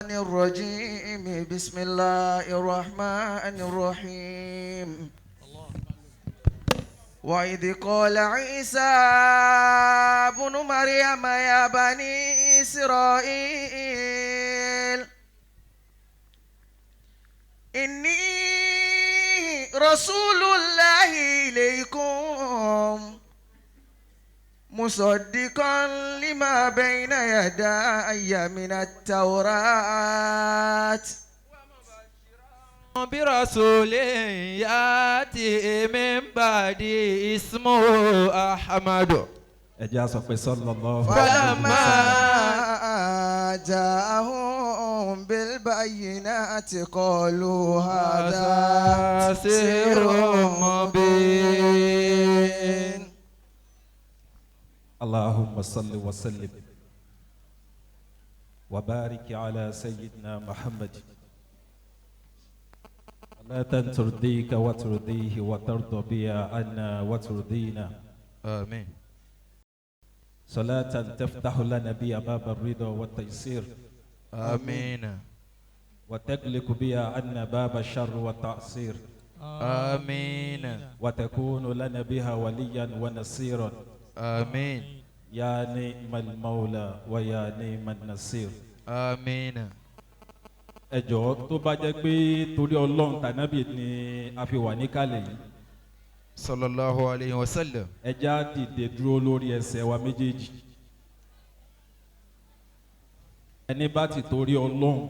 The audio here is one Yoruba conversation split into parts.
الرجيم بسم الله الرحمن الرحيم وإذ قال عيسى ابن مريم يا بني إسرائيل إني رسول الله إليكم مصدقا لما بين يدي من التوراة برسول ياتي من بعدي اسمه أحمد صلى الله عليه فلما وسلم. جاءهم بالبينات قالوا هذا سحر مبين. اللهم صل وسلم وبارك على سيدنا محمد لا ترضيك وترضيه وترضى بها عنا وترضينا آمين. صلاة تفتح لنا بها باب الرضا والتيسير آمين. وتغلق بها عنا باب الشر والتعسير آمين. وتكون لنا بها وليا ونصيرا آمين. يا نعم المولى ويا نعم النصير. آمين. ẹ jọ̀ọ́ tó bá jẹ́ pé torí Ọlọ́run tànábì ni a fi wà níkàlẹ̀ yìí صلى الله عليه وسلم. ẹ já dìde dúró lórí ẹsẹ̀ wa méjèèjì. ẹni bá ti torí Ọlọ́run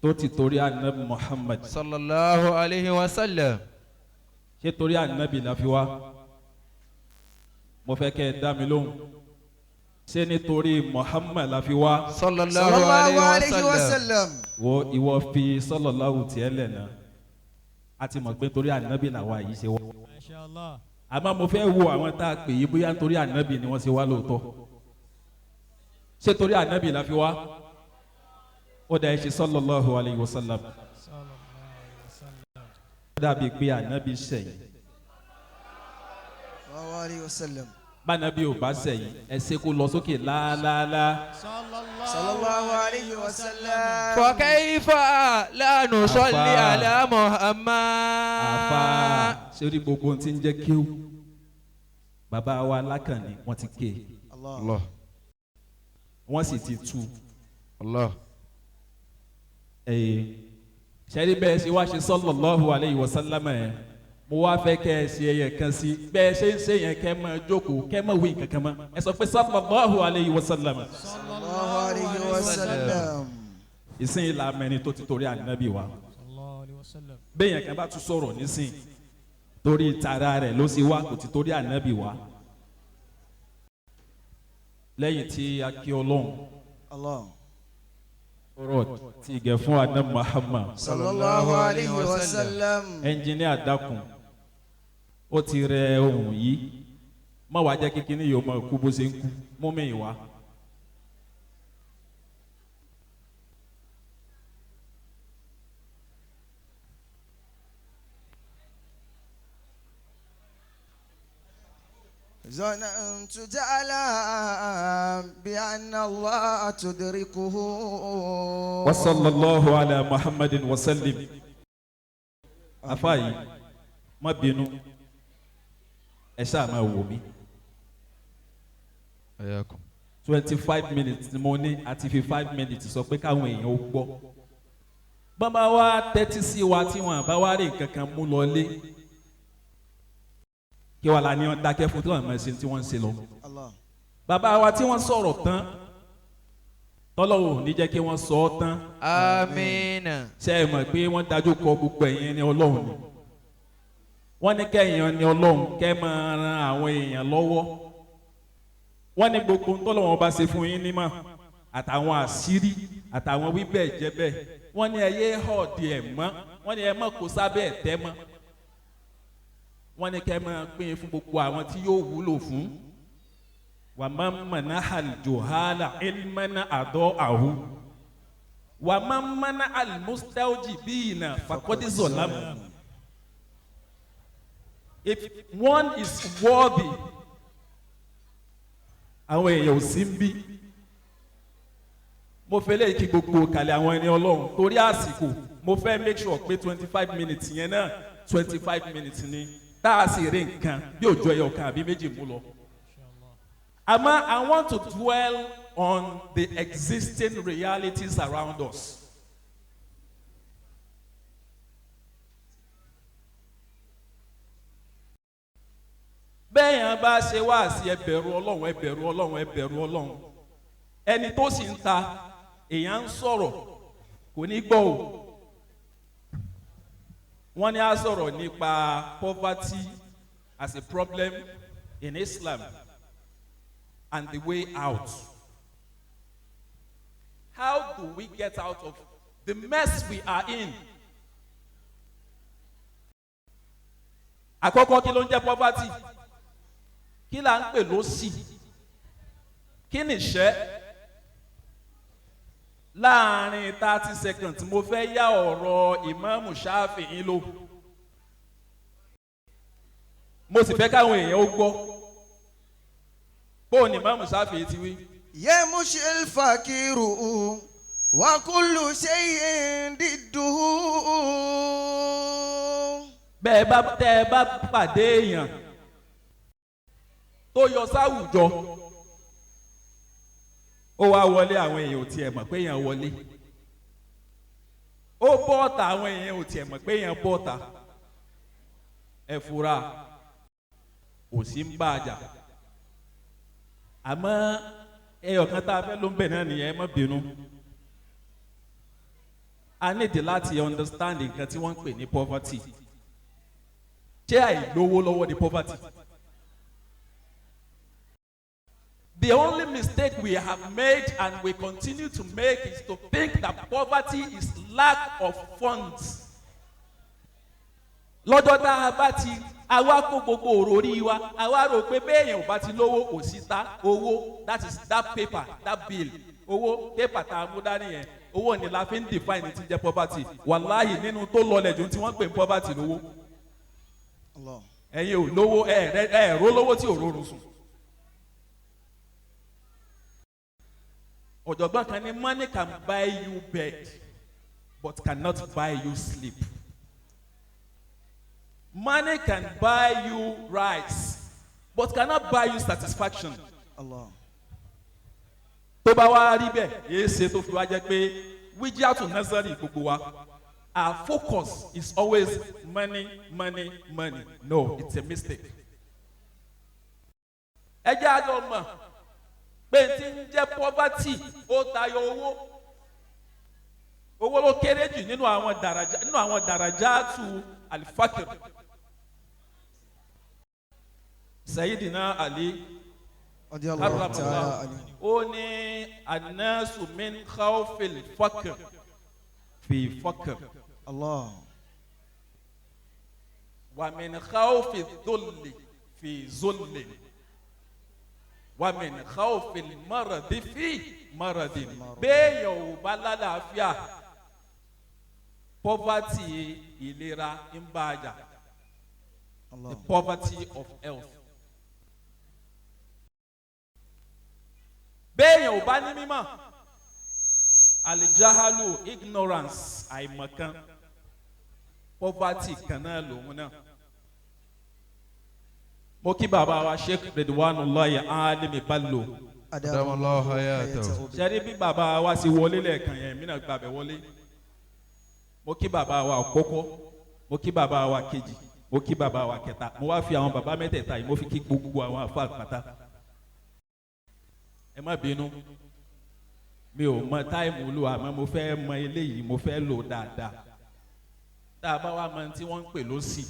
tó ti torí anabi Muhammad صلى الله عليه وسلم. ṣé torí anabi la fi wá mo fẹ́ kẹ́ ẹ dá mi lóhùn ṣé nítorí Muhammad la fi wá. صلى الله صلى الله عليه عليه وسلم. وسلم wo ìwọ fi sallallahu tiẹ̀ lẹ̀ náà a ti mọ̀ pé torí anabi làwa yìí ṣe wá. àmọ́ mo fẹ́ wo àwọn tá a pè yí bóyá torí anabi ni wọ́n ṣe wá lóòótọ́ ṣé torí anabi la fi wá ó dà ẹ ṣe sallallahu alayhi wa sallam ó dàbí pé anabi ṣẹ̀yìn صلى الله عليه وسلم bánabi ò bá ṣẹ̀yìn ẹ ṣe kó lọ sókè láàlàálá. صلى الله عليه وسلم فكيف لا نصلي على محمد. àfa sórí gbogbo ohun tí ń jẹ́ kéwù bàbá wa lákànní wọ́n ti ké الله wọ́n sì ti tú الله. ṣẹ́rí bẹ́ẹ̀ ṣe wá ṣe sallallahu alayhi wa sallam ẹ̀ mo wá fẹ́ kẹ́ ẹ ṣe ẹyẹ kan sí bẹ́ẹ̀ ṣe ń ṣe yẹn kẹ́ ẹ máa jókòó kẹ́ ẹ máa wí kankan mọ́ ẹ sọ pé sallallahu alayhi wa sallam. صلى الله عليه وسلم ìsìn ìlà mẹ́rin tó ti torí ànábì wa bẹ́ẹ̀ yẹn kan bá tún sọ̀rọ̀ nísìn torí tara rẹ̀ ló sì wá kò ti torí ànábì wa lẹ́yìn tí a kí Ọlọ́run الله ọ̀rọ̀ tí ìgẹ̀ fún ànábì Muhammad صلى الله عليه وسلم ẹnjìníà dákun ó ti rẹ ohun yìí má wàá jẹ́ kíkíní yìí ó máa kú bó ṣe ń kú mú mi wá. ظننت تعلم بأن الله تدركه وصلى الله على محمد وسلم. afaayi má bínú ẹ ṣáà máa wò mí حياكم. 25 minutes ni mo ní àti fi 5 minutes sọ pé káwọn èèyàn ó gbọ́ bàbá wa tẹ́tí sí wa tí wọn bá wá rí nǹkan kan mú lọ lé kí wàá la ní wọn dákẹ́ fún tí wọn máa ṣe tí wọ́n ń ṣe lọ. الله bàbá wa tí wọ́n sọ̀rọ̀ tán tọ́lọ́wọ́ ní jẹ́ kí wọ́n sọ ọ́ tán آمين. ṣe é mọ̀ pé wọ́n dájú kọ gbogbo ẹ̀yin ní Ọlọ́run ni wọ́n ní kẹ́yìn ní Ọlọ́run kẹ́ máa ran àwọn èèyàn lọ́wọ́ wọ́n ní gbogbo tọ́lọ́wọ́n bá ṣe fún yín nímọ̀ àtàwọn àṣírí àtàwọn wíbẹ̀ jẹ́bẹ̀ wọ́n ní ẹyẹ ọ̀dì ẹ̀ mọ́ wọ́n ní ẹ mọ̀ kó sábẹ́ ẹ̀ tẹ́ mọ́ wọ́n ní kẹ́ máa pín fún gbogbo àwọn tí yóò wúlò fún wa man manaha al-juhala ilmana ada'ahu wa man manaha al-mustawjibina faqad zalama. If one is worthy àwọn èèyàn ò sí ń bí mo fẹ́ lè kí gbogbo kàlẹ́ àwọn ẹni Ọlọ́run torí àsìkò mo fẹ́ make sure pé 25 minutes yẹn náà 25 minutes ni tá a sì rí nǹkan bí òjò ẹyọ kan àbí méjì mú lọ. Àmọ́ I want to dwell on the existing realities around us. Bẹ́ẹ̀yàn bá ṣe wá sí ẹ bẹ̀rù Ọlọ́run, ẹ bẹ̀rù Ọlọ́run, ẹ bẹ̀rù Ọlọ́run. Ẹni tó sì ń ta èèyàn ń sọ̀rọ̀ kò ní gbọ́ o. Wọ́n ní á sọ̀rọ̀ nípa poverty as a problem in Islam and the way out. How do we get out of the mess we are in? Àkọ́kọ́ kí ló ń jẹ́ poverty? Kí là ń pè lóṣì? Kí ni ìṣẹ́? Láàárín 30 seconds mo fẹ́ yá ọ̀rọ̀ Ìmáàmù Ṣáfi'í lò. Mo sì fẹ́ káwọn èèyàn ó gbọ́. Bó ni Ìmáàmù Ṣáfi'í ti wí? يمشي الفقير وكل شيء ضده. Bẹ́ẹ̀ bá tẹ́ ẹ bá pàdé èèyàn tó yọ sáwùjọ ó wá wọlé àwọn èèyàn ò tiẹ̀ mọ̀ pé èèyàn wọlé, ó bọ́ọ̀tà àwọn èèyàn ò tiẹ̀ mọ̀ pé èèyàn bọ́ọ̀tà, ẹ fura òṣì ń bá a jà. Àmọ́ ẹyọ kan tá a fẹ́ ló ń bẹ̀ náà nìyẹn, ẹ má bínú. A need láti understand nǹkan tí wọ́n ń pè ní poverty. Ṣé àìlówó lọ́wọ́ ni poverty? The only mistake we have made and we continue to make is to think that poverty is lack of funds. Lọ́jọ́ tá a bá ti àwa kó gbogbo òròrí wa, àwa rò pé béèyàn ò bá ti lówó kò sí ta owó, that is that paper, that bill, owó paper tá a mú dání yẹn, owó ni la fi ń define ti jẹ́ poverty. Wàláhì nínú tó lọlẹ̀ jù tí wọ́n pè ní poverty lówó. Ẹ̀yin ò lówó ẹ̀rọ lówó tí ò rọrùn sùn. Ọ̀jọ̀gbọ́n kan ní money can buy you bed but cannot buy you sleep. Money can buy you rice but cannot buy you satisfaction. Tó bá wá rí bẹ́ẹ̀ èé ṣe tó fi wá jẹ́ pé wíjà tó nẹ́sẹ̀rì gbogbo wa. Our focus is always money, money, money. No, it's a mistake. Ẹ jẹ́ àjọ mọ̀ pé tí ń jẹ́ poverty ó tayọ owó. Owó ló kéré jù nínú àwọn dàrájà tu alifakir. Sayyidina Ali ó ní annasu min khawfil fakir fi fakir. Allah. Wa min khawfi dhulli fi zulli. Wa min khawfi maradi fi maradin. Béèyàn ò bá lálàáfíà, poverty ìlera ń bá a jà. The poverty of health. Béèyàn ò bá ní mímọ̀, alijahalu ignorance àìmọ̀kan, poverty kan náà lòun náà. Mo kí bàbá wa Sheikh Ridwanullahi Alimi Bello. Adamallahu hayatahu. Ṣé bí bàbá wa sì wọlé lẹ́ẹ̀kan yẹn mí náà gbàbẹ̀ wọlé. Mo kí bàbá wa àkọ́kọ́, mo kí bàbá wa kejì, mo kí bàbá wa kẹta. Mo wá fi àwọn bàbá mẹ́tẹ̀ẹ̀ta yìí mo fi kí gbogbo àwọn àfa àpáta. Ẹ má bínú, mi ò mọ táìmù lò àmọ́ mo fẹ́ mọ eléyìí, mo fẹ́ lò dáadáa. Tá a bá wá mọ tí wọ́n ń pè lóṣì.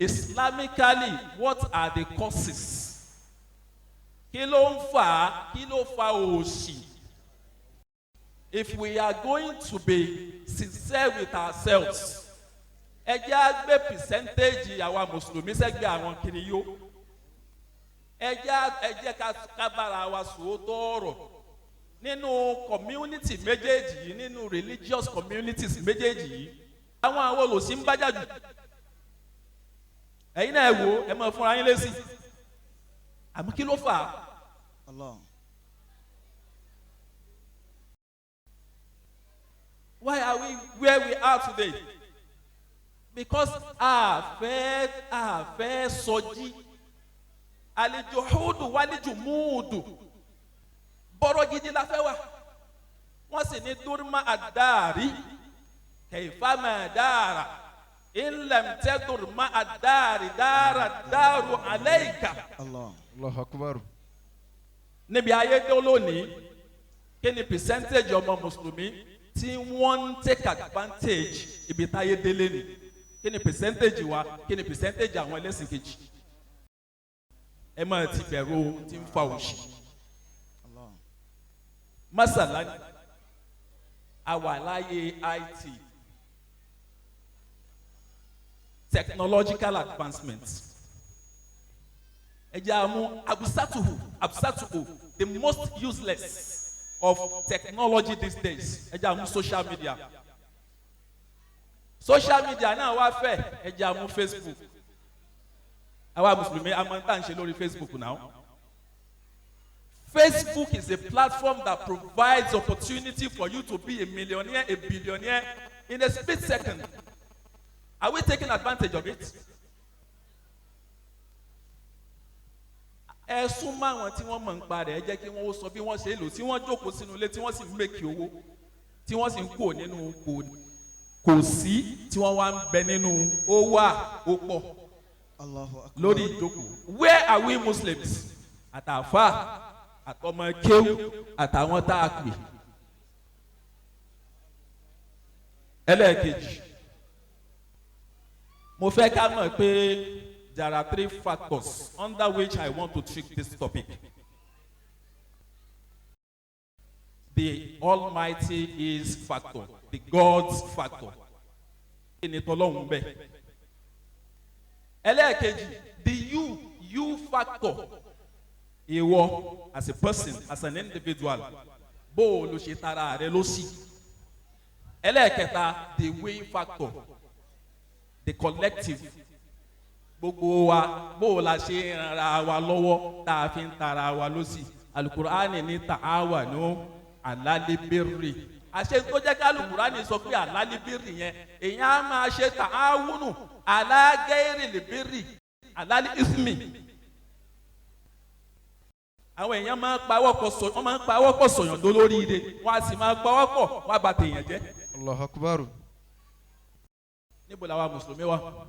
Islamically, what are the causes? Kí ló ń fà á? Kí ló fa òṣì? If we are going to be sincere with ourselves, ẹ jẹ́ á gbé percentage àwa mùsùlùmí sẹ́gbẹ̀ẹ́ àwọn kiri yó. Ẹ jẹ́ ká bára wa sòótọ́ ọ̀rọ̀ nínú community méjèèjì yìí, nínú religious communities méjèèjì yìí. Àwọn olòṣì ń bájà jù. Ẹ̀yin náà ẹ wò ẹ máa fúnra yín lésì. Àmọ́ kí ló fà á? Why are we where we are today? Because a fẹ́ sọjí. Alijuhudu walijumudu. Bọ́rọ̀ gidi la fẹ́ wà. Wọ́n sì ní durma adari. Kayfama dara. In lam tadurma adari dara daru alayka. Allah. Allahu Akbar. Níbi ayé tó lónìí, kí ni percentage ọmọ Mùsùlùmí tí wọ́n ń take advantage ibi táyé délé ni? Kí ni percentage wa? Kí ni percentage àwọn ẹlẹ́sìn kejì? Ẹ máa ti bẹ̀rù ohun tí ń fa òṣì. Masala ni àwa láyé IT, technological advancements. Absatuhu, the most useless of technology these days. Social media. Social media náà wá fẹ́ Facebook. Àwa Mùsùlùmí a máa ń tàn ṣe lórí Facebook now. Facebook is a platform that provides opportunity for you to be a millionaire, a billionaire in a split second. Are we taking advantage of it? Ẹ súnmọ́ àwọn tí wọ́n mọ̀ ń pa rẹ̀, ẹ jẹ́ kí wọ́n sọ bí wọ́n ṣe lò, tí wọ́n jókòó sínú ilé tí wọ́n sì ń make owó, tí wọ́n sì ń kó nínú kò sí, tí wọ́n wá ń bẹ nínú ó wà ó pọ̀ lórí ìjókòó. Where are we Muslims? Àtàfà, àtọmọ kéwù, àtàwọn tá a pè. Ẹlẹ́ẹ̀kejì, mo fẹ́ ká mọ̀ pé there are 3 factors under which I want to treat this topic. The Almighty is factor, the God's factor. Ẹlẹ́ẹ̀kejì, the you factor. Ìwọ as a person, as an individual, bó o lo ṣe tara rẹ ló sí. Ẹlẹ́ẹ̀kẹta, the we factor, the collective. Gbogbo wa bó o la ṣe ra wa lọ́wọ́ tá a fi ń tara wa ló sí. Alukur'ani ní ta'awanu alal birri. Àṣẹ tó jẹ́ ká Alukur'ani sọ pé alal birri yẹn, èèyàn á máa ṣe ta'awunu ala gairil birri, alal ismi. Àwọn èèyàn máa ń pawọ́pọ̀ sọ̀yàn dó lórí ire, wọ́n á sì máa pawọ́pọ̀ wọ́n á bà tèèyàn jẹ́. Allahu Akbar. Níbo la wa Mùsùlùmí wa?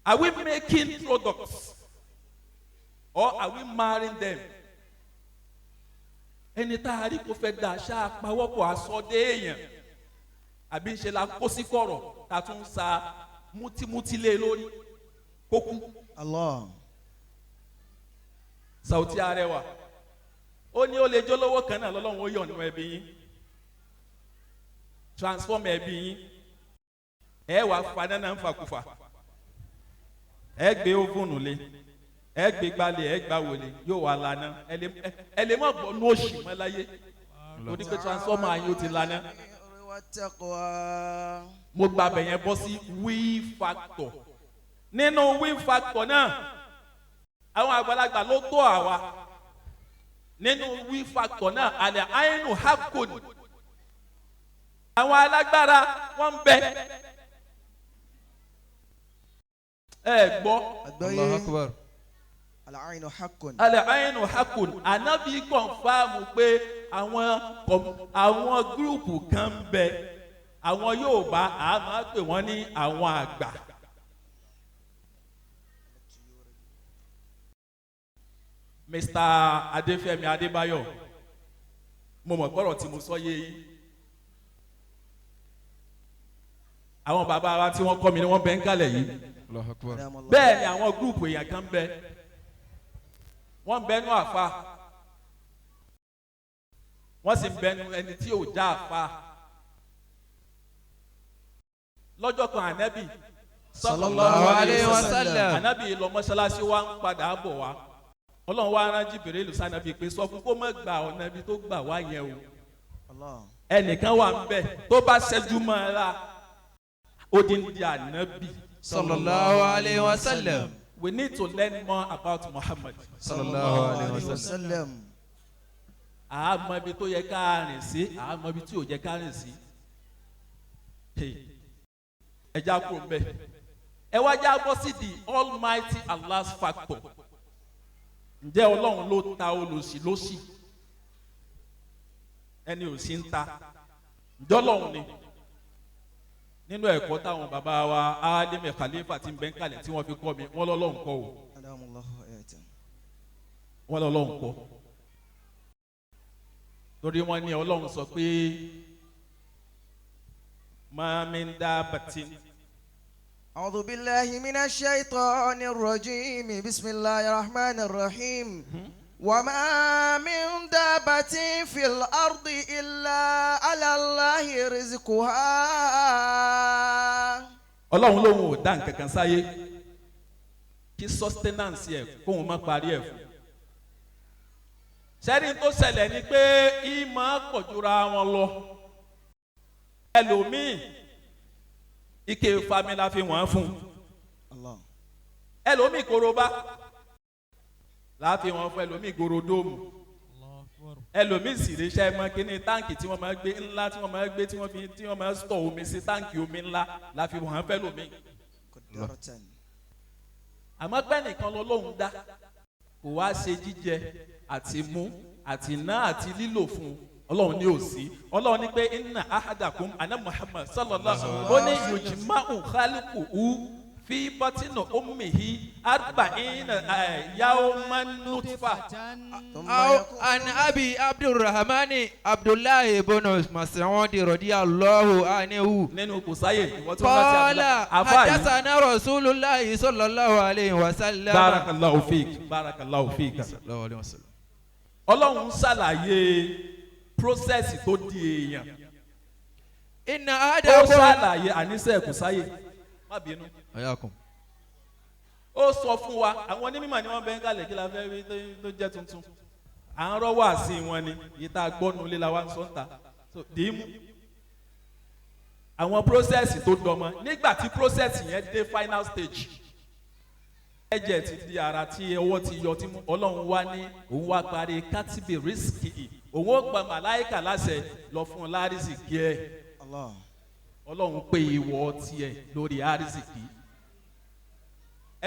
Are we making products or are we marrying them? Ẹni tá a rí kó fẹ́ dà ṣáà pawọ́pọ̀ aṣọ dé èèyàn, àbí ń ṣe la kó sí kọ̀rọ̀ tá a tún sa mútímútí lé lórí kó kú. Allah. Sauti Arẹwà ó ní ó lè jólówó kan náà lọ́lọ́run ó yọ̀ nínú ẹbí yín, transform ẹbí yín, ẹ wà fana náà ń fakùfà, ẹ gbé ovunu lé, ẹ gbé gbalẹ̀, ẹ gbá wọlé, yóò wà lana, ẹ lè má bọ́ ní oṣù mọ́ láyé torí pé transformer ayé ó ti lana. Mo gba bẹ̀yẹn bọ́ sí we factor. Nínú we factor náà, àwọn àgbàlagbà ló tó àwa. Nínú we factor náà, àlẹ́ àyínú hakun. Àwọn alágbára wọ́n ń bẹ. Ẹ gbọ́. Allahu Akbar. Al-aynu haqqun. Al-aynu haqqun. Ànábì kọ̀nfàmù pé àwọn gúrùpù kan ń bẹ. Àwọn Yorùbá a máa pè wọ́n ní àwọn àgbà. Mr. Adéfẹ́mi Adébáyọ̀, mo mọ̀ gbọ́rọ̀ tí mo sọ yé yín. Àwọn bàbá wa tí wọ́n kọ́ mi ni wọ́n bẹ ń kalẹ̀ yìí. Allahu Akbar. Bẹ́ẹ̀ ni àwọn gúrùpù èèyàn kan bẹ, wọ́n bẹ nú àfa, wọ́n sì bẹ nú ẹni tí ò já àfa. Lọ́jọ́ kan Ànábì Sallallahu alayhi wa sallam. Ànábì lọ mọ́ṣáláṣí wa ń padà bọ̀ wá. Ọlọ́run wá rán Jibrilu sànàbì pé sọ fún kó má gba ọ̀nà ibi tó gbà wá yẹn o. Ẹnìkan wà ń bẹ tó bá ṣẹ́jú mọ́ ẹ la, ó di ń di Ànábì. Sallallahu alayhi wa sallam. We need to learn more about Muhammad. Sallallahu alayhi wa sallam. àmọ́ ibi tó yẹ ká rìn sí àmọ́ ibi tí ò yẹ ká rìn sí. ẹ já kúrò mbẹ ẹ wá já bọ́ sí the Almighty Allah's factor. ǹjẹ́ Ọlọ́run ló ta olòṣì lóṣì ẹni ò sí ń ta ǹjẹ́ Ọlọ́run ni nínú ẹ̀kọ́ táwọn bàbá wa Adémẹ̀ Khalifa ti ń bẹ́ ń kalẹ̀ tí wọ́n fi kọ́ mi wọ́n lọ́lọ́run kọ́ o wọ́n lọ́lọ́run kọ́ torí wọ́n ní Ọlọ́run sọ pé ma min dabbatin. أعوذ بالله من الشيطان الرجيم بسم الله الرحمن الرحيم وما من دابة في الأرض إلا على الله رزقها. Ọlọ́run lòun ò dá nǹkan kan sáyé kí sustenance ẹ̀ kóun má parí ẹ̀ fún. sẹ́ni tó ṣẹlẹ̀ ni pé ìmọ̀ pọ̀jùra wọn lọ ẹlòmíì ike fami la fi wọ́n fún ẹlòmíì koroba la fi wọ́n fún ẹlòmíì gorodomu ẹlòmíì sì lè ṣe mọ kíní táǹkì tí wọ́n máa gbé ńlá tí wọ́n máa gbé tí wọ́n máa stọ̀ omi sí táǹkì omi ńlá la fi wọ́n fẹ́ lòmíì. àmọ́ pẹ́ nìkan lọ́lọ́run dá kò wá ṣe jíjẹ àti mú àti ná àti lílò fún Ọlọ́run ní òsì Ọlọ́run ní pé inna ahadakum ana Muhammad sallallahu ó ní yujma'u khalquhu fi batni ummihi arba'ina yawman nutfa. an abi abdulrahman abdullahi ibn Mas'ud radiyallahu anhu. nínú kò sáyè ìwọ́n tí wọ́n bá ti qala hadathana rasulullahi sallallahu alayhi wa sallam. barakallahu fik barakallahu fik. sallallahu alayhi wa sallam. Ọlọ́run ṣàlàyé process tó di èèyàn. inna ó ahadakum. ṣàlàyé àníṣe kò sáyè má bínú. ayakum. ó sọ fún wa àwọn onímọ̀ ni wọ́n bẹ ń kalẹ̀ kí la fẹ́ rí tó jẹ́ tuntun à ń rọ́ wá sí wọn ni yìí tá a gbọ́nu lé la wá ń sọ ń ta dìímú àwọn process tó dọmọ nígbà tí process yẹn dé final stage ẹ̀jẹ̀ ti di ara tí ọwọ́ ti yọ tí Ọlọ́run wá ní òun wá parí kátìbì rísíkì òun ó gba màláìkà láṣẹ lọ fún un lárísìkì ẹ̀ Ọlọ́run pé ìwọ tiẹ̀ lórí àrísìkì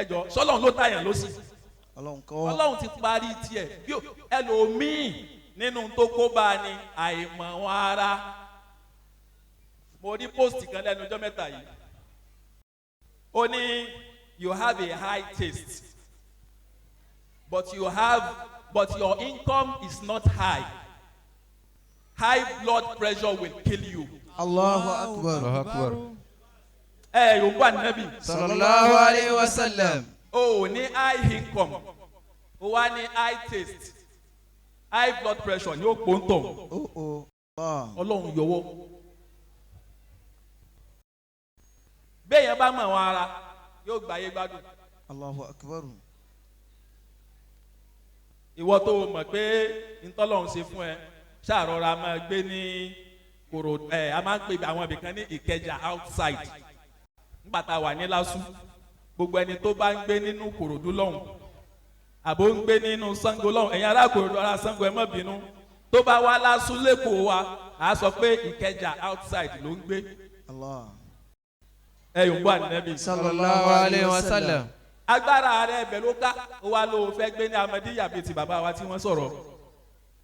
ẹjọ sọlọ́run ló tàyàn ló sì Ọlọ́run ti parí tiẹ̀ bí ẹlòmíì nínú tó kó bá a ní àìmọ̀ wọn ara mo rí post kan lẹ́nu ọjọ́ mẹ́ta yìí ó ní you have a high taste but your income is not high blood pressure will kill you. Allahu akbar. Allahu akbar. Yorùbá Nábì sallallahu alayhi wa sallam. o ní high income o wá ní high taste high blood pressure ní òpó ń tọ̀ Ọlọ́run yọwọ́ bẹ́ẹ̀ yẹn bá mọ̀ àwọn ara yóò gbáyé gbádùn. Allahu akbar. ìwọ tó mọ̀ pé ntọ́lọ́run ṣe fún ẹ ṣàrọ̀ra máa gbé ní kòrò a máa ń pè àwọn ibìkan ní Ìkẹjà outside nígbà tá a wà ní Lásù gbogbo ẹni tó bá ń gbé nínú Kòròdú lọ́hùn àbó ń gbé nínú Ṣàngó lọ́hùn ẹ̀yin ará Kòròdú ará Ṣàngó ẹ má bínú tó bá wá Lásù lẹ́kọ̀ọ́ wa a sọ pé Ìkẹjà outside ló ń gbé. Yorùbá Nábì sallallahu alayhi wa sallam. agbára rẹ ẹbẹ ló ká ó wá ló fẹ́ gbé ní Ahmadiyya bíi ti bàbá wa tí wọ́n sọ̀rọ̀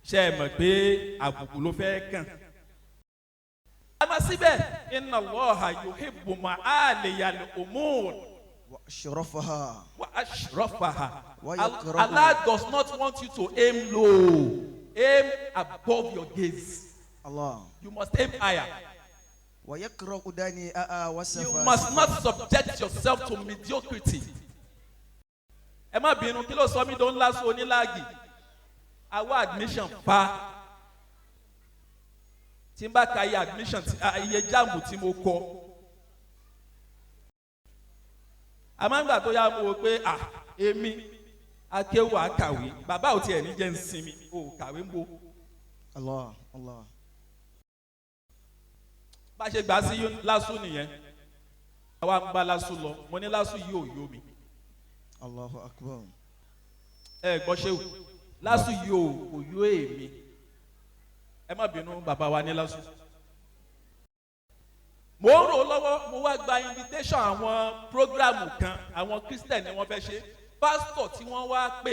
ṣe é mọ̀ pé àbùkù ló fẹ́ kàn. àmọ́ síbẹ̀ inna Allaha yuhibbu ma'aliyal umur wa ashrafaha. Allah does not want you to aim low. Aim above your gaze. You must aim higher. You must not subject yourself to mediocrity. Ẹ má bínú kí ló sọ mí tó ń lásù oníláàgì. Àwa admission pa. Tí n bá ka iye admission iye jáàmù tí mo kọ. Àmàǹgbà tó yá mo wò pé èmi akéwù àkàwé bàbá ò tiẹ̀ ní jẹ́ ń sinmi o kàwé ń bo. Allah. Bá ṣe gbà sí lásù nìyẹn àwa ń bá lásù lọ mo ní lásù yìí ò yó mi. Allahu akbar. Gbọ́ ṣéwù lásù yìí ò yó èmi ẹ má bínú bàbá wa ní lásù. mo ń rò lọ́wọ́ mo wá gba invitation àwọn programu kan àwọn Christian ni wọ́n fẹ́ ṣe pásítọ̀ tí wọ́n wá pè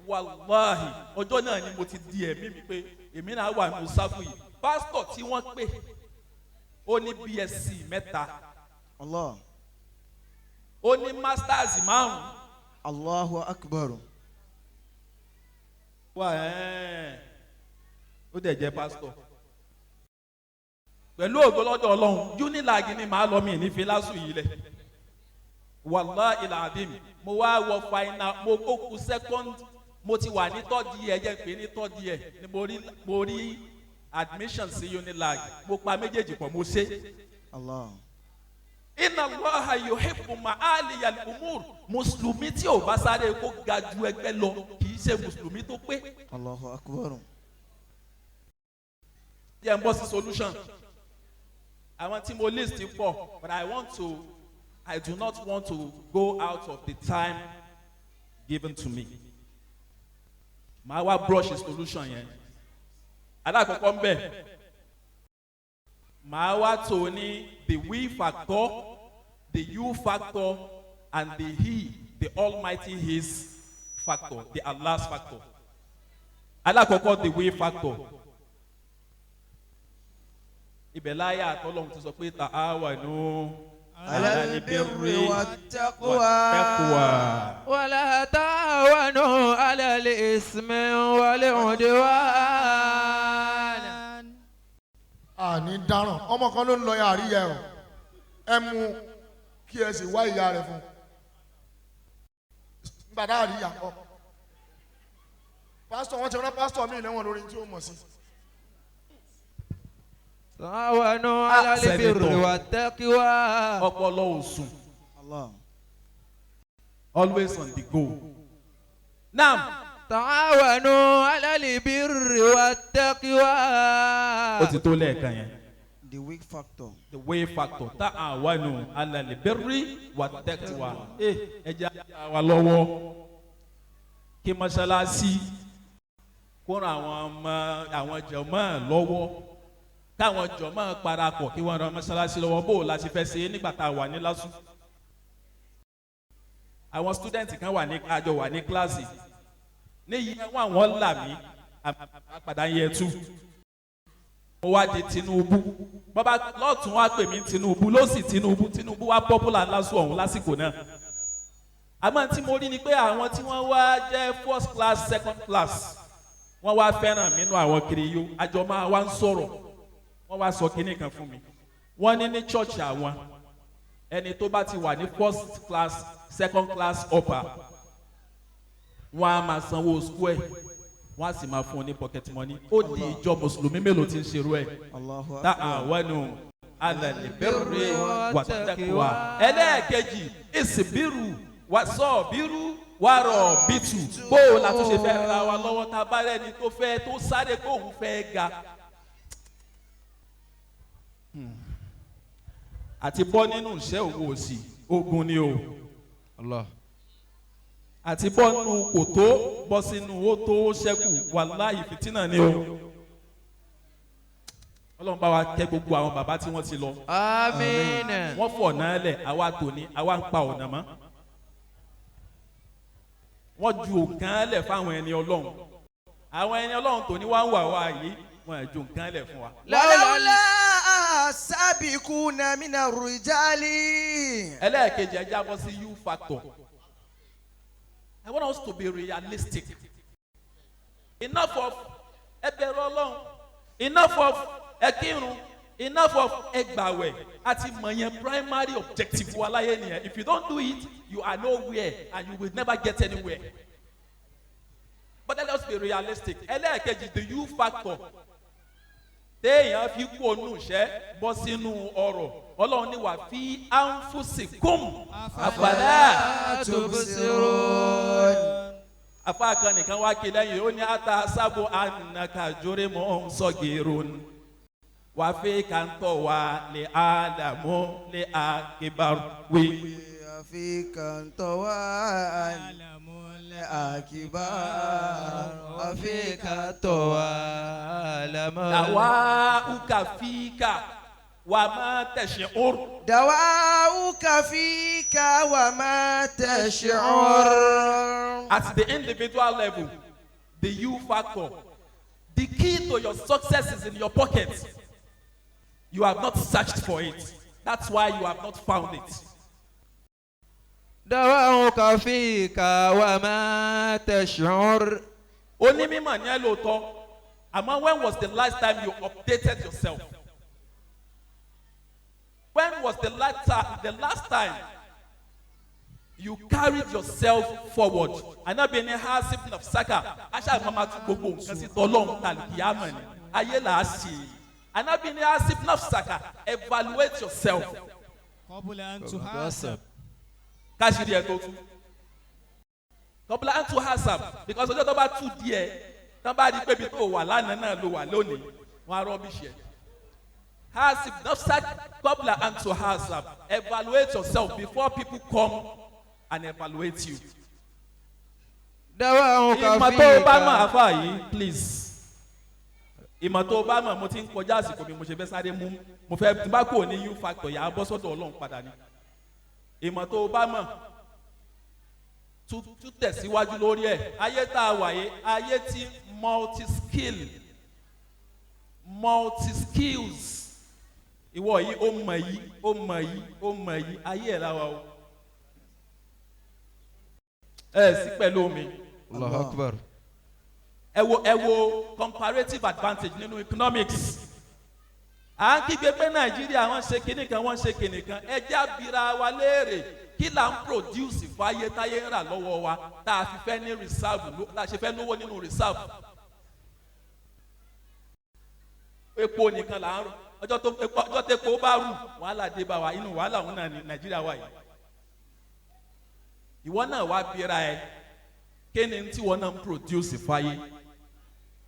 wàláhì ọjọ́ náà ni mo ti di ẹ̀mí mi pé èmi náà wà ní sáfù yìí pásítọ̀ tí wọ́n pè ó ní BSc 3 Allah. ó ní masters 5 Allahu akbar. wà ó dẹ̀ jẹ́ pásítọ̀ pẹ̀lú ògo lọ́dọ̀ Ọlọ́run Unilag ni màá lọ mí ní filasu yìí lẹ̀ wàláhì ìlàdìm mo wá wọ final mo kókù second mo ti wà ní third year jẹ́ pé ní third year ni mo rí admission sí Unilag mo pa méjèèjì pọ̀ mo ṣe. Allah. Inna Allaha yuhibbu ma'aliyal umur mùsùlùmí tí ò bá sáré kó ga ju ẹgbẹ́ lọ kì í ṣe mùsùlùmí tó pé. Allahu akbar. Jẹ́ n bọ́ sí solution àwọn tí mo list pọ̀ but I do not want to go out of the time given to me. Màá wá brush solution yẹn. Alákọ̀ọ́kọ́ ń bẹ̀. Màá wá tò ní the we factor, the you factor, and the he, the almighty his factor, the Allah's factor. Alákọ̀ọ́kọ́ the we factor. Ibẹ̀ láyé àtọ́lọ́hún ti sọ pé ta'awanu Alal birri wattaqwa. ولا تعاونوا على الإثم والعدوان. àní dáràn ọmọ kan ló ń lọ ya àríyá ẹ o ẹ mú kí ẹ sì wá ìyá rẹ fún nígbà tá àríyá kọ pásítọ̀ wọn ti rán pásítọ̀ míì lẹ́wọ̀n lórí tí ó mọ̀ sí. تعاونوا على البر والتقوى. ọpọlọ òsùn Allah. always on the go. Now تعاونوا على البر والتقوى. ó ti tó lẹ́ẹ̀kan yẹn. The weak factor. The way factor ta'awanu ala al-birri wat-taqwa. ẹ jẹ́ àwa lọ́wọ́ kí mọ́ṣáláṣí kó ran àwọn jàmáà lọ́wọ́ káwọn jàmáà parapọ̀ kí wọ́n ran mọ́ṣáláṣí lọ́wọ́ bó o la ṣe fẹ́ ṣe é nígbà tá a wà ní lásù. àwọn student kan wà ní àjọ wà ní kíláàsì ní yìí àwọn là mí àpàdà yẹ tú mo wá di Tinubu bàbá lọ́tún wá pè mí Tinubu ló sì Tinubu wá popular lásù ọ̀hún lásìkò náà àmọ́ tí mo rí ni pé àwọn tí wọ́n wá jẹ́ first class second class wọ́n wá fẹ́ràn mí nínú àwọn kiriyó àjọ máa wá ń sọ̀rọ̀ wọ́n wá sọ kinní kan fún mi wọ́n ní church àwọn ẹni tó bá ti wà ní first class second class upper wọ́n á máa sanwó square wọ́n á sì máa fún un ní pocket money ó di ìjọ mùsùlùmí mélòó tí ń ṣerú ẹ̀ Allahu ta'awanu ala al-birri wat-taqwa. ẹlẹ́ẹ̀kejì ìsìbírù wàsọ̀bírù wàrọ̀bìtù bó o la tún ṣe fẹ́ ra wa lọ́wọ́ tá a bá rẹ́ni tó fẹ́ tó sáré kó òun fẹ́ ga. àti bọ́ nínú iṣẹ́ òwò òsì ogun ni o. Allah. àti bọ́ nínú kòtó bọ́ sínú ó tó ṣẹ́kù wàláhì fìtínà ni o. Ọlọ́run bá wa kẹ́ gbogbo àwọn bàbá tí wọ́n ti lọ. Àmín. wọ́n fọ̀ náà lẹ̀ àwa tòní àwa ń pa ọ̀nà mọ́. wọ́n ju òkàn lẹ̀ fáwọn ẹni Ọlọ́run. àwọn ẹni Ọlọ́run tòní wá ń wà wá yìí wọ́n ju òkàn lẹ̀ fún wa. Walaula sabiquna mina rijali. ẹlẹ́ẹ̀kejì ẹja bọ́ sí you factor. I want us to be realistic. Enough of ẹbẹ̀rù Ọlọ́run. Enough of ẹkírun. Enough of ẹgbàwẹ̀. Àti mọ̀yẹn primary objective wa láyé nìyẹn. If you don't do it, you are nowhere and you will never get anywhere. But let us be realistic. ẹlẹ́ẹ̀kejì the you factor. téèyàn fi kú onú iṣẹ́ bọ́ sínú ọrọ̀ Ọlọ́run ní wà fi anfusikum afala tubsirun. afa kan nìkan wá kí lẹ́yìn ó ní ata sábò anaka jóre mọ́ sọ́gẹ̀rún wà fi kàńtọ̀ wà lè àdàmú lè àkébàrú wí فيك انطوى الأكبار وفيك طوال دواؤك فيك وما تشعر. دواؤك فيك وما تشعر. At the individual level, the you factor, the key to your success is in your pocket. You have not searched for it. That's why you have not found it. دواؤك فيك وما تشعر. Onímọ̀ ni ẹ lóòótọ́, àmọ́ when was the last time you updated yourself? When was the last time you carried yourself forward? Ànábì ní hasib nafsaka, aṣáà máa tún gbogbo nǹkan sí tọ́lọ́hún tàlùkìyàmọ̀ ni, ayé là á ṣe. Ànábì ní hasib nafsaka, evaluate yourself. Káṣírí ẹ̀ tó tú. Kọ́bùlà ń tu hasab, because ọjọ́ tó bá tú díẹ̀, tó bá rí pé ibi tó wà lánàá náà ló wà lónìí, wọ́n á rọ́bìṣì ẹ̀. Hasib nafsak qabla an tuhasab. Evaluate yourself before people come and evaluate you. دواؤك Ìmọ̀ tó o bá mọ̀ فيك. àfà yìí, please. Ìmọ̀ tó o bá mọ̀ mo ti ń kọjá àsìkò mi mo ṣe fẹ́ sáré mú. Mo fẹ́ tí bá kò ní U factor yà á bọ́ sọ́dọ̀ Ọlọ́run padà ni. Ìmọ̀ tó o bá mọ̀ tún tẹ̀síwájú lórí ẹ̀. Ayé tá a wà yìí, ayé tí multi-skills. Ìwọ yìí ó mọ̀ yìí ó mọ̀ yìí ó mọ̀ yìí ayé ẹ̀ láwa o. Ẹ sí pẹ̀lú mi. Allahu Akbar. Ẹ wo comparative advantage nínú economics. À ń kígbe pé Nàìjíríà wọ́n ṣe kinní kan wọ́n ṣe kinní kan. Ẹ jẹ́ abira wa léèrè kí là ń produce fáyé táyé ń rà lọ́wọ́ wa tá a fi fẹ́ ní reserve tá a ṣe fẹ́ lówó nínú reserve. Epo nìkan là ń rò. Ọjọ́ tó epo bá rù wàhálà dé bá wa inú wàhálà òun náà ní Nàìjíríà wà yìí. Ìwọ náà wá bíra ẹ kí ni tí wọ́n náà ń produce fáyé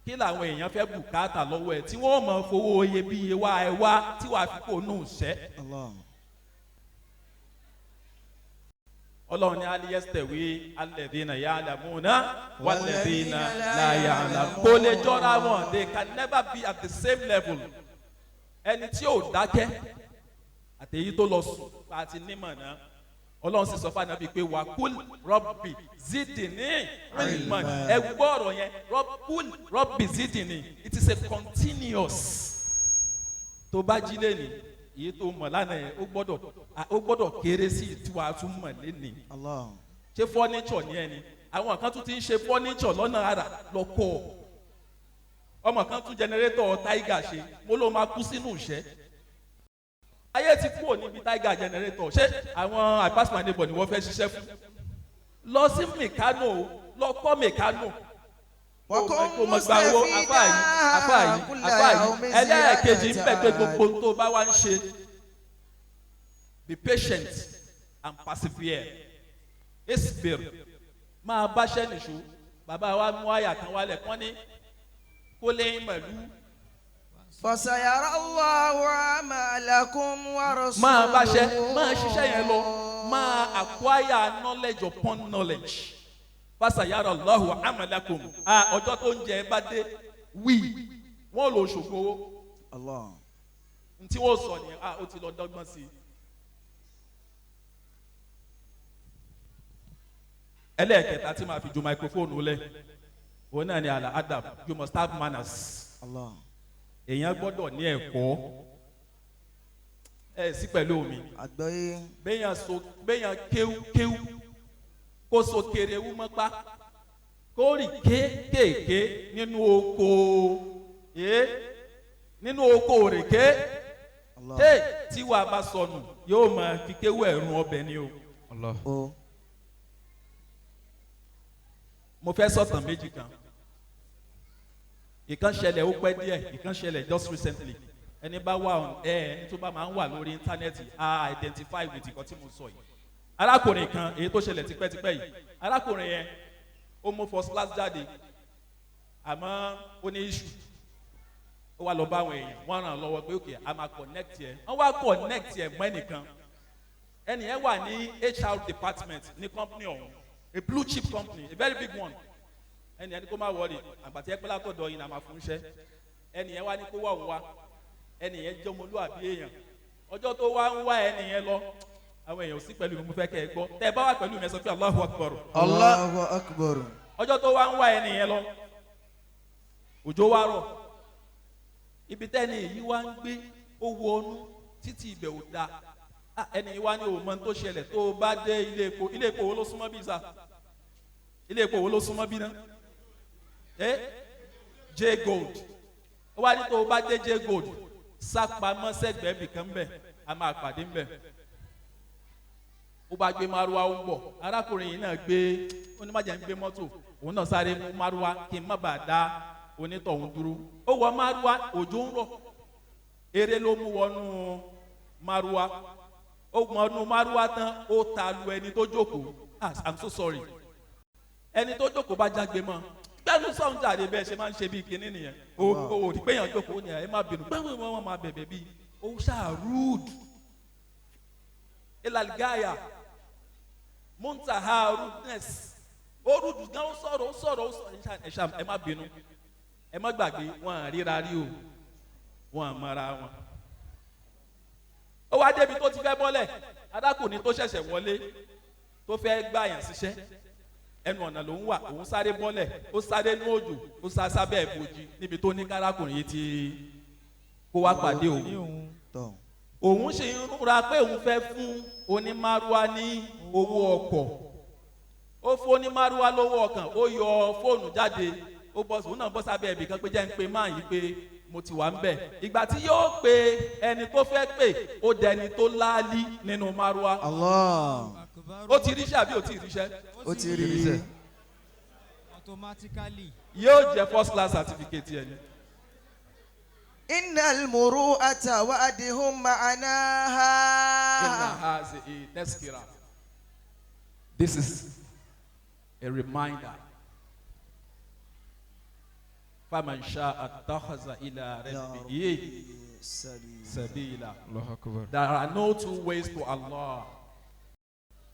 kí làwọn èèyàn fẹ́ bùkátà lọ́wọ́ ẹ tí wọ́n mọ̀ fowó iyebíye wá ẹ wá tí wàá fi kó nù sẹ́. Ọlọ́run ní aliyestawi alladhina ya'lamuna walladhina la ya'lamun. Kò lè jọra wọn, they can never be at the same level. Ẹni tí ò dákẹ́ àtẹ̀yí tó lọ sùn àti nímọ̀ náà Ọlọ́run sì sọ fún Ànábì pé wà kúl rọ́bì zidini ilman. Ẹ gbọ́ ọ̀rọ̀ yẹn kúl rọ́bì zidini, it is a continuous. Tó bá jí lẹ́nìí èyí tó mọ̀ lánàá yẹn ó gbọ́dọ̀ kéré sí tí wàá tún mọ̀ lẹ́nìí. Ṣé fọ́níṣọ̀ ni ẹni? Àwọn kan tún ti ń ṣe fọ́níṣọ̀ lọ́nà àrà lọ́kọ̀. Ọmọ kan tún jẹnẹrétọ̀ Tiger ṣe, mo ló máa kú sínú ìṣẹ́. Ayé ti kúrò níbi Tiger jẹnẹrétọ̀, ṣé àwọn àpásùmá níbọ̀ ni wọ́n fẹ́ ṣiṣẹ́ fún? Lọ sí mẹ̀kánò, lọ kọ́ mẹ̀kánò. Kò mọ̀ gba owó afáàyí ẹlẹ́ẹ̀kejì ń bẹ̀ pé gbogbo tó bá wá ń ṣe. Be patient and persevere. Isbir máa báṣẹ́ nìṣó. Bàbá wa mú àyà kan wálẹ̀ kán ní kó léyìn mẹ̀lú. فسيرى الله عملكم ورسوله. Máa báṣẹ́ máa ṣiṣẹ́ yẹn lọ máa acquire knowledge upon knowledge. Fasayara Allahu amalakum. Ọjọ́ tó ń jẹ bá dé wí wọ́n lò ṣògo. Ntí wọ́n sọ ni ó ti lọ dọ́gbọ́n sí i. Ẹlẹ́ẹ̀kẹta tí màá fi ju microphone lẹ̀ òun náà ni àlà adab, you must have manners. Èèyàn gbọ́dọ̀ ní ẹ̀kọ́. Ẹ sí pẹ̀lú mi. Béèyàn kéwú kó so kéré wú mọ́pá kó rì kéékèèké nínú oko òrèké tí wàá bá sọnù yóò máa fi kéwú ẹ̀rùn ọbẹ̀ ni o. Mo fẹ́ sọ̀tàn méjì kan. Ìkan ṣẹlẹ̀ ó pẹ́ díẹ̀, ìkan ṣẹlẹ̀ just recently. Ẹni bá wà on air, ẹni tó bá máa ń wà lórí íńtánẹ́ẹ̀tì á identify with nǹkan tí mo sọ yìí. Arákùnrin kan èyí tó ṣẹlẹ̀ tipẹ́tipẹ́ yìí, arákùnrin yẹn ó mú first class jáde àmọ́ ó ní issue. Ó wá lọ bá àwọn èèyàn, wọ́n ràn án lọ́wọ́ pé okay a máa connect yẹ. Wọ́n wá connect yẹ mọ́ ẹnìkan. ẹni yẹn wà ní HR department ní company ọ̀hún, a blue chip company, a very big one. Ẹni yẹn ní kó má wọlé àgbàtí ẹgbẹ́ látọ̀dọ̀ yìí náà máa fún iṣẹ́. Ẹni yẹn wá ní kó wà òun wá, ẹni yẹn jẹ́ ọmọlúwàbí èèyàn. Ọjọ́ tó wá ń wá ẹni yẹn lọ, àwọn èèyàn ò sí pẹ̀lú mi, mo fẹ́ kẹ́ ẹ gbọ́. Tẹ́ ẹ bá wà pẹ̀lú mi ẹ sọ pé Allahu Akbar. Allahu Akbar. Ọjọ́ tó wá ń wá ẹni yẹn lọ, òjò wá rọ̀. Ibi tẹ́ni èyí wá ń gbé ó wọnú títí ibẹ̀ ò da. Ẹni yìí wá ní òun mọ tó ṣẹlẹ̀ tó o bá dé ilé epo wo ló súnmọ́ bí sá? Ilé epo wo ló súnmọ́ bí náà? J Gold. Ó wá ní tó o bá dé J Gold, sápamọ́ sẹ́gbẹ̀ẹ́ bìkan bẹ̀, a máa pàdé ń bẹ̀. Ó bá gbé márúwá ó ń bọ̀, arákùnrin yìí náà gbé, ó ní má jẹ́ ń gbé mọ́tò, òun náà sáré mú márúwá kí n má bàa dá onítọ̀hún dúró. Ó wọ márúwá, òjò ń rọ̀, eré ló mú wọnú márúwá. Ó mọ̀nú márúwá tán, ó ta lu ẹni tó jókòó. I'm so sorry. Ẹni tó jókòó bá jágbe mọ́. Gbẹ́nu sọ̀hún jáde bẹ́ẹ̀ ṣe máa ń ṣe bíi kinní nìyẹn. O rí pé èèyàn jókòó ni ẹ má bínú. Gbẹ́nu wọn máa bẹ̀bẹ̀ bíi ó ṣáà rude. Elalgaya Muntaha rudeness. Ó rude gan, ó sọ̀rọ̀. Ẹ̀ṣà ẹ má bínú. Ẹ má gbàgbé wọn à ríra rí o. Wọn à mọ́ra wọn. Ó wá débi tó ti fẹ́ bọ́lẹ̀, adákùnrin tó ṣẹ̀ṣẹ̀ wọlé tó fẹ́ gbà yàn síṣẹ́, ẹnu ọ̀nà ló ń wà, òun sáré bọ́lẹ̀, ó sáré ní òjò, ó sá sábẹ́ ìbòjì níbi tó ní kárákùnrin yìí ti kó wá pàdé òun. Òun ṣe ń rúra pé òun fẹ́ fún onímárúwá ní owó ọkọ̀. Ó fún onímárúwá lówó ọkàn, ó yọ fóònù jáde, ó bọ́ òun náà bọ́ sábẹ́ ibì kan pé jẹ́ ń pe máa yìí pé mo ti wà ń bẹ̀. Ìgbà tí yóò pe ẹni tó fẹ́ pè, ó dẹni tó láálí nínú márúwá. Allah. Ó ti ríṣẹ́ àbí ò tí ì ríṣẹ́? Ó ti rí. automatically. Yóò jẹ́ first class certificate yẹn ni. Innal muru'ata wa'dihum ma'anaha. Has a tazkira. This is a reminder. فَمَنْ شَاءَ اتَّخَذَ إِلَى رَبِّهِ سَبِيلًا. There are no two ways to Allah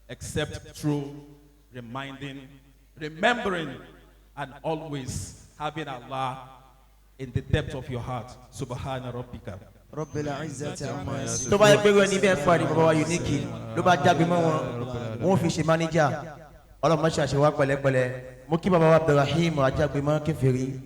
except through remembering, and always having Allah in the depth of your heart. Subhana rabbika. Rabbil izzati amma yasifun. tó bá yẹ pé wọ́n ní bẹ́ẹ̀ fà ní bàbá wa unique ló bá jágbe mọ́ wọn wọ́n fi ṣe mánéjà ọlọ́mọṣẹ́ àṣewá pẹ̀lẹ́pẹ̀lẹ́ mo kí bàbá wa Abdulrahim ajágbe mọ́ kèfèrí.